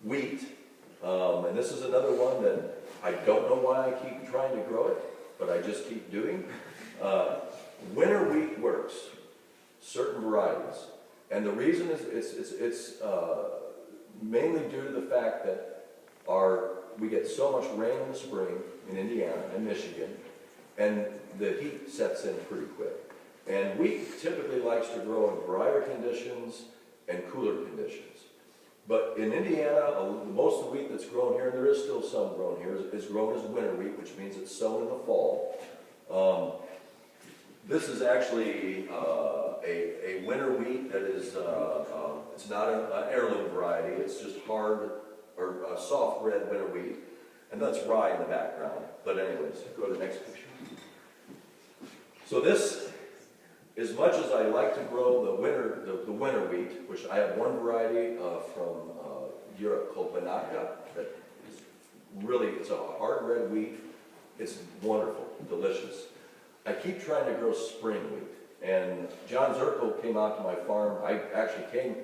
wheat. And this is another one that I don't know why I keep trying to grow it, but I just keep doing. Winter wheat works, certain varieties. And the reason is it's mainly due to the fact that we get so much rain in the spring in Indiana and Michigan, and the heat sets in pretty quick. And wheat typically likes to grow in drier conditions and cooler conditions. But in Indiana, most of the wheat that's grown here, and there is still some grown here, is grown as winter wheat, which means it's sown in the fall. This is actually a winter wheat that is, it's not an heirloom variety, it's just hard or soft red winter wheat. And that's rye in the background. But anyways, go to the next picture. So this, as much as I like to grow the winter wheat, which I have one variety from Europe called Banaka, that is really, it's a hard red wheat. It's wonderful, delicious. I keep trying to grow spring wheat. And John Sherck came out to my farm. I actually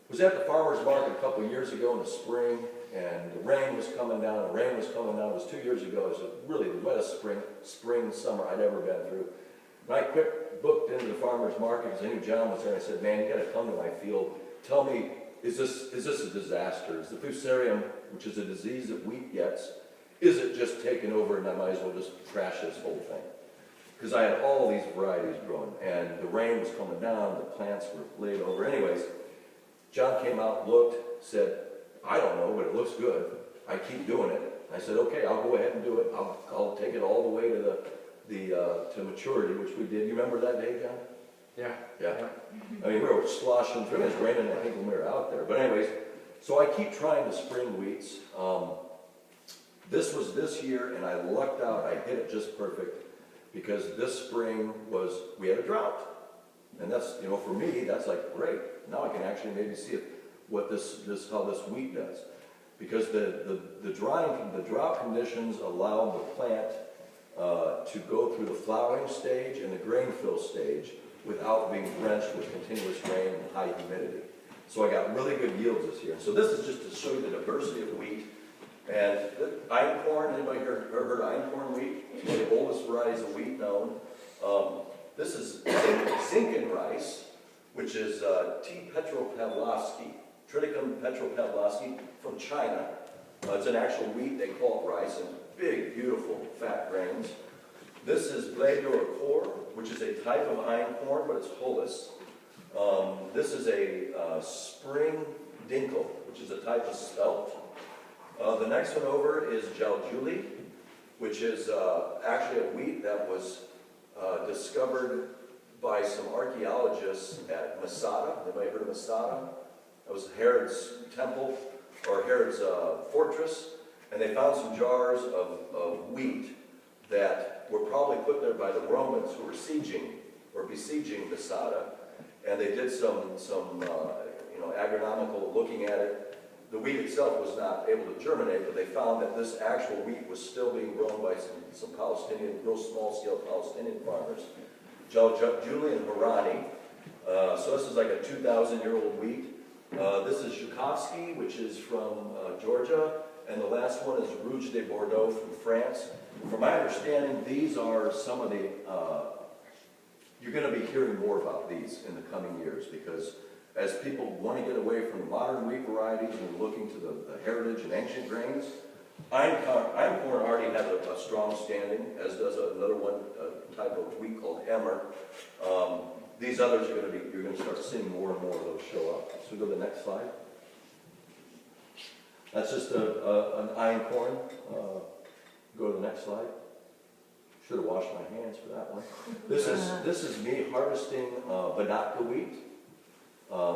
was at the farmer's market a couple of years ago in the spring, and the rain was coming down, It was 2 years ago. It was really the wettest spring, summer I'd ever been through. And I booked into the farmer's market because I knew John was there. I said, man, you got to come to my field. Tell me, is this a disaster? Is the fusarium, which is a disease that wheat gets, is it just taken over and I might as well just trash this whole thing? Because I had all these varieties growing, and the rain was coming down, the plants were laid over. Anyways, John came out, looked, said, I don't know, but it looks good. I keep doing it. I said, okay, I'll go ahead and do it. I'll take it all the way to to maturity, which we did. You remember that day, John? Yeah. I mean, we were sloshing through. It was raining, I think, when we were out there. But anyways, so I keep trying the spring wheats. This was this year, and I lucked out. I hit it just perfect because this spring we had a drought. And that's, for me, that's like, great. Now I can actually maybe see how this wheat does. Because the drought conditions allow the plant to go through the flowering stage and the grain fill stage without being drenched with continuous rain and high humidity. So I got really good yields this year. So this is just to show you the diversity of wheat. And einkorn, anybody ever heard of einkorn wheat? It's one of the oldest varieties of wheat known. This is Zinken rice, which is T. petropavlovsky, Triticum petropavlovsky from China. It's an actual wheat, they call it rice, and big, beautiful, fat grains. This is Blé d'Oricor, which is a type of einkorn, but it's hulless. This is a spring dinkel, which is a type of spelt. The next one over is Jaljuli, which is actually a wheat that was discovered by some archaeologists at Masada. Anybody heard of Masada? That was Herod's temple, or Herod's fortress, and they found some jars of wheat that were probably put there by the Romans who were besieging Masada, and they did some agronomical looking at it. The wheat itself was not able to germinate, but they found that this actual wheat was still being grown by some Palestinian, real small-scale Palestinian farmers, Jaljuli and Harani. So this is like a 2,000-year-old wheat. This is Zhukovsky, which is from Georgia, and the last one is Rouge de Bordeaux from France. From my understanding, these are some of the, you're going to be hearing more about these in the coming years, because as people want to get away from the modern wheat varieties and looking to the heritage and ancient grains, einkorn already has a strong standing, as does another one, a type of wheat called emmer. These others are going to be, you're going to start seeing more and more of those show up. So go to the next slide. That's just an einkorn. Go to the next slide. Should have washed my hands for that one. This is me harvesting Banaka wheat,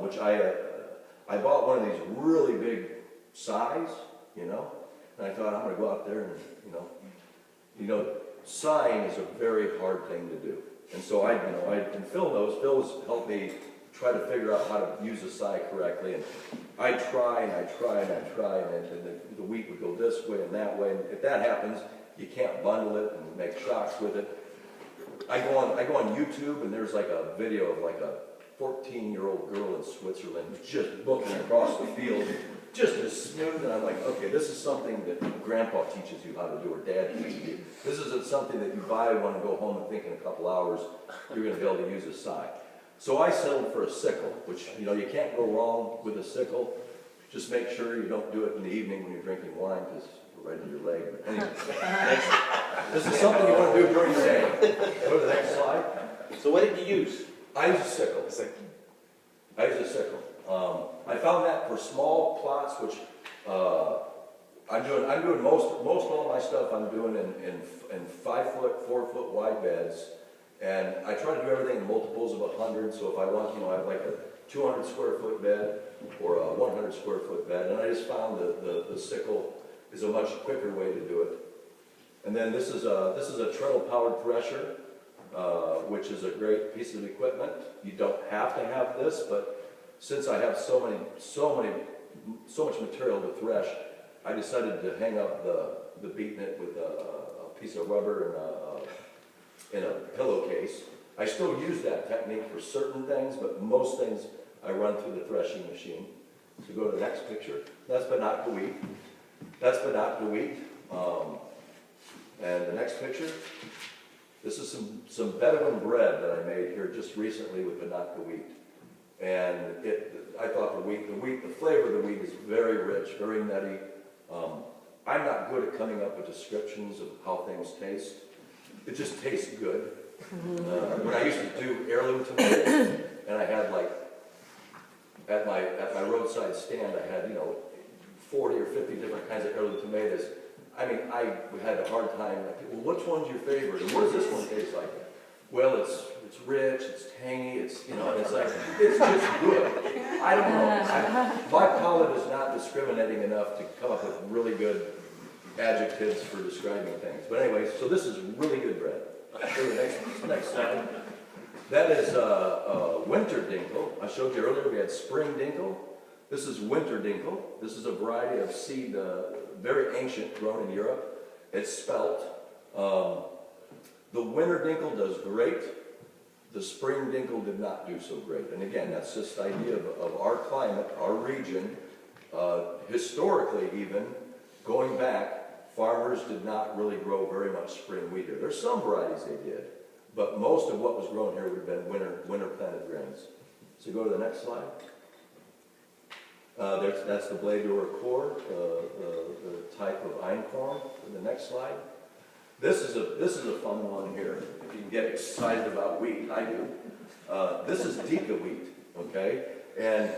which I bought one of these really big size, and I thought I'm going to go out there and scying is a very hard thing to do. And so and Phil knows. Phil's helped me try to figure out how to use a scythe correctly. And I try, and the wheat would go this way and that way. And if that happens, you can't bundle it and make shocks with it. I go on YouTube, and there's like a video of like a 14-year-old girl in Switzerland just booking across the field, just as just smooth, and I'm like, okay, this is something that Grandpa teaches you how to do, or Dad teaches you. This isn't something that you buy, want to go home and think in a couple hours you're going to be able to use a side. So I settled for a sickle, which, you know, you can't go wrong with a sickle. Just make sure you don't do it in the evening when you're drinking wine, because you're right in your leg. But anyway, this is something you want to do during the day. Go to the next slide. So what did you use? I use a sickle. I use a sickle. I found that for small plots, which I'm doing most all my stuff I'm doing in 5 foot, 4 foot wide beds, and I try to do everything in multiples of 100. So if I want, you know, I have like a 200 square foot bed or a 100 square foot bed, and I just found the sickle is a much quicker way to do it. And then this is a treadle powered thresher, which is a great piece of equipment. You don't have to have this, but since I have so much material to thresh, I decided to hang up the beat knit with a piece of rubber in a pillowcase. I still use that technique for certain things, but most things I run through the threshing machine. So go to the next picture. That's banana wheat. That's banana wheat. And the next picture. This is some Bedouin bread that I made here just recently with banana wheat. And I thought the flavor of the wheat is very rich, very nutty. I'm not good at coming up with descriptions of how things taste. It just tastes good. When I used to do heirloom tomatoes, and I had like, at my roadside stand, I had, you know, 40 or 50 different kinds of heirloom tomatoes. I mean, I had a hard time, like, well, which one's your favorite? And what does this one taste like? Well, it's rich, it's tangy, it's, you know, it's like, it's just good. I don't know. My palate is not discriminating enough to come up with really good adjectives for describing things. But anyway, so this is really good bread. Go to the next slide. That is winter dinkel. I showed you earlier we had spring dinkel. This is winter dinkel. This is a variety of seed, very ancient, grown in Europe. It's spelt. The winter dinkel does great. The spring dinkel did not do so great. And again, that's just the idea of our climate, our region. Historically even, going back, farmers did not really grow very much spring wheat here. There's some varieties they did, but most of what was grown here would have been winter planted grains. So go to the next slide. That's the Blador core, the type of einkorn. The next slide. This is a fun one here. If you can get excited about wheat, I do. This is Dika wheat, okay? And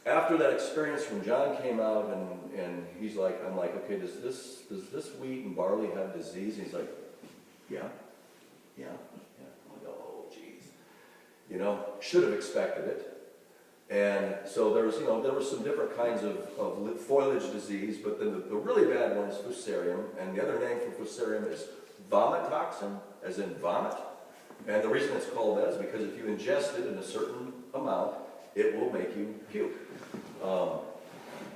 after that experience when John came out and he's like, I'm like, okay, does this wheat and barley have disease? And he's like, yeah. I'm like, oh, geez. You know, should have expected it. And so there was some different kinds of foliage disease, but then the really bad one is fusarium, and the other name for fusarium is vomit toxin, as in vomit. And the reason it's called that is because if you ingest it in a certain amount, it will make you puke.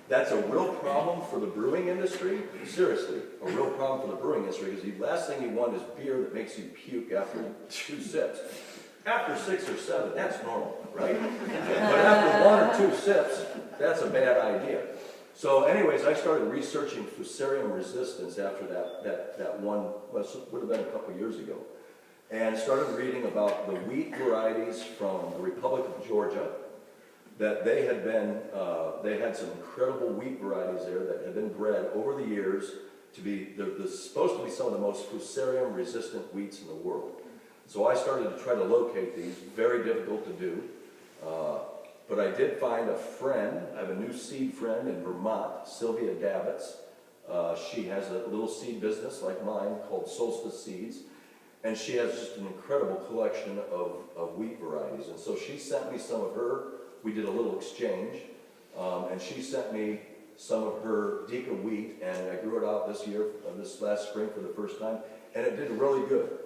That's a real problem for the brewing industry. Seriously, a real problem for the brewing industry, because the last thing you want is beer that makes you puke after 2 sips. After 6 or 7, that's normal, right? But after 1 or 2 sips, that's a bad idea. So anyways, I started researching fusarium resistance after that one, well, it would have been a couple years ago, and started reading about the wheat varieties from the Republic of Georgia, that they had some incredible wheat varieties there that had been bred over the years to be, they're supposed to be some of the most fusarium resistant wheats in the world. So I started to try to locate these, very difficult to do, but I did find a friend. I have a new seed friend in Vermont, Sylvia Davids. She has a little seed business like mine called Solstice Seeds, and she has just an incredible collection of wheat varieties. And so she sent me some of her, we did a little exchange, and she sent me some of her Dika wheat, and I grew it out this last spring for the first time, and it did really good.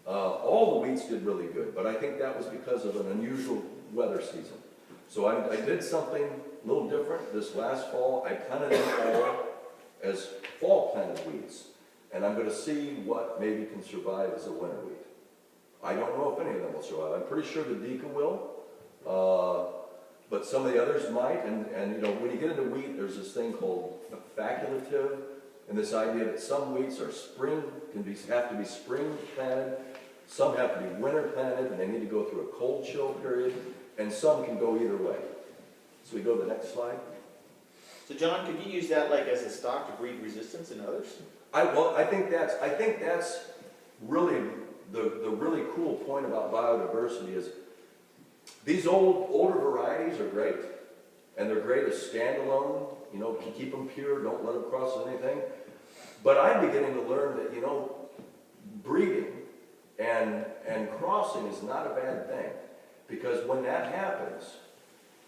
All the wheats did really good, but I think that was because of an unusual weather season. So I did something a little different this last fall. I planted them all as fall planted wheats, and I'm going to see what maybe can survive as a winter wheat. I don't know if any of them will survive. I'm pretty sure the Dika will. but some of the others might, and you know, when you get into wheat, there's this thing called facultative, and this idea that some wheats are have to be spring planted, some have to be winter planted, and they need to go through a cold chill period, and some can go either way. So we go to the next slide. So John, could you use that like as a stock to breed resistance in others? I think that's really the really cool point about biodiversity is these older varieties are great, and they're great as standalone. You know, keep them pure, don't let them cross anything. But I'm beginning to learn that, you know, breeding and crossing is not a bad thing, because when that happens,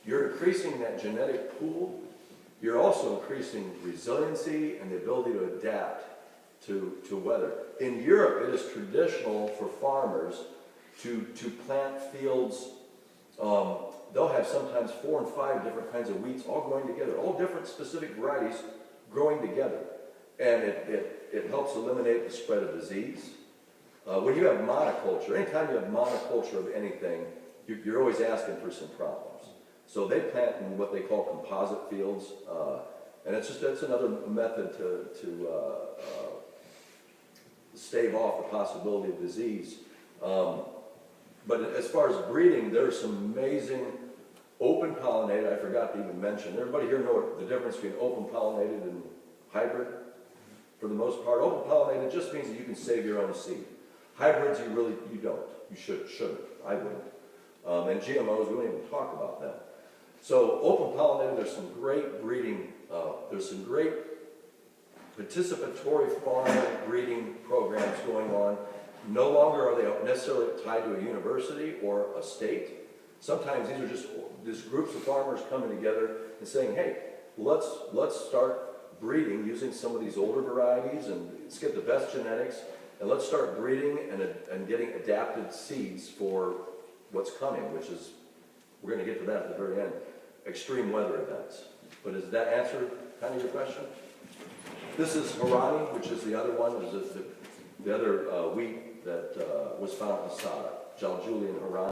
you're increasing that genetic pool. You're also increasing resiliency and the ability to adapt to weather. In Europe, it is traditional for farmers to plant fields. They'll have sometimes 4 and 5 different kinds of wheats all growing together, all different specific varieties growing together. And it helps eliminate the spread of disease. When you have monoculture, anytime you have monoculture of anything, you're always asking for some problems. So they plant in what they call composite fields, and that's another method to stave off the possibility of disease. But as far as breeding, there's some amazing open pollinated. I forgot to even mention. Everybody here know the difference between open pollinated and hybrid? For the most part, open pollinated just means that you can save your own seed. Hybrids, you don't. You shouldn't. I wouldn't. And GMOs, we won't even talk about them. So open pollinated, there's some great breeding. There's some great participatory farm breeding programs going on. No longer are they necessarily tied to a university or a state. Sometimes these are just groups of farmers coming together and saying, hey, let's start breeding using some of these older varieties, and let's get the best genetics, and let's start breeding and getting adapted seeds for what's coming, which is, we're going to get to that at the very end, extreme weather events. But does that answer kind of your question? This is Harani, which is the other one, is the other wheat that was found in Sada, Jaljulian Harani.